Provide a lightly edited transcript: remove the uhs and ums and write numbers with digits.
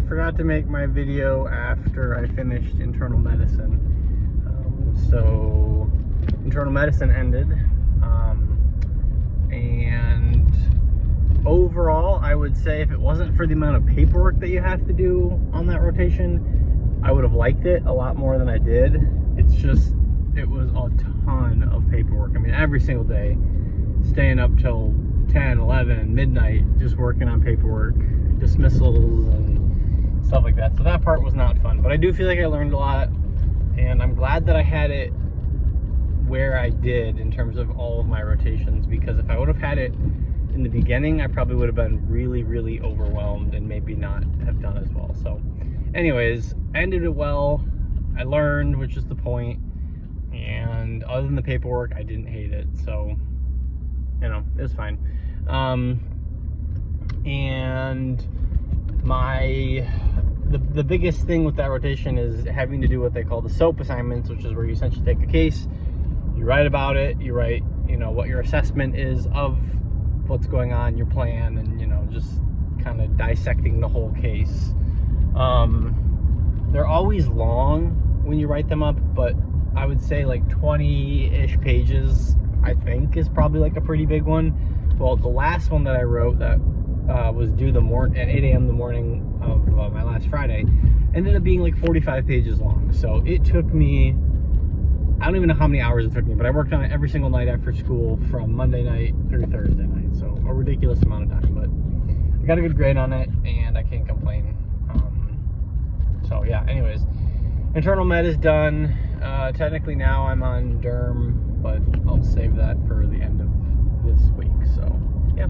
forgot to make my video after I finished internal medicine. So internal medicine ended, and overall, I would say if it wasn't for the amount of paperwork that you have to do on that rotation, I would have liked it a lot more than I did. It's just, it was a ton of paperwork. I mean, every single day, staying up till 10, 11, midnight, just working on paperwork, dismissals and stuff like that. So that part was not fun, but I do feel like I learned a lot, and I'm glad that I had it where I did in terms of all of my rotations, because if I would have had it in the beginning, I probably would have been really, really overwhelmed and maybe not have done as well. So anyways, I ended it well. I learned, which is the point. And other than the paperwork, I didn't hate it. So, you know, it was fine. And the biggest thing with that rotation is having to do what they call the SOAP assignments, which is where you essentially take a case, you write about it, you write, you know, what your assessment is of what's going on, your plan, and, you know, just kind of dissecting the whole case. They're always long when you write them up, but I would say like 20-ish pages, I think, is probably like a pretty big one. Well, the last one that I wrote that was due at 8 a.m. the morning of my last Friday ended up being like 45 pages long. So it took me, I don't even know how many hours it took me, but I worked on it every single night after school from Monday night through Thursday night. So a ridiculous amount of time, but I got a good grade on it and I can't complain. So yeah, anyways, internal med is done. Technically now I'm on derm, but I'll save that for the end of this week. So yeah.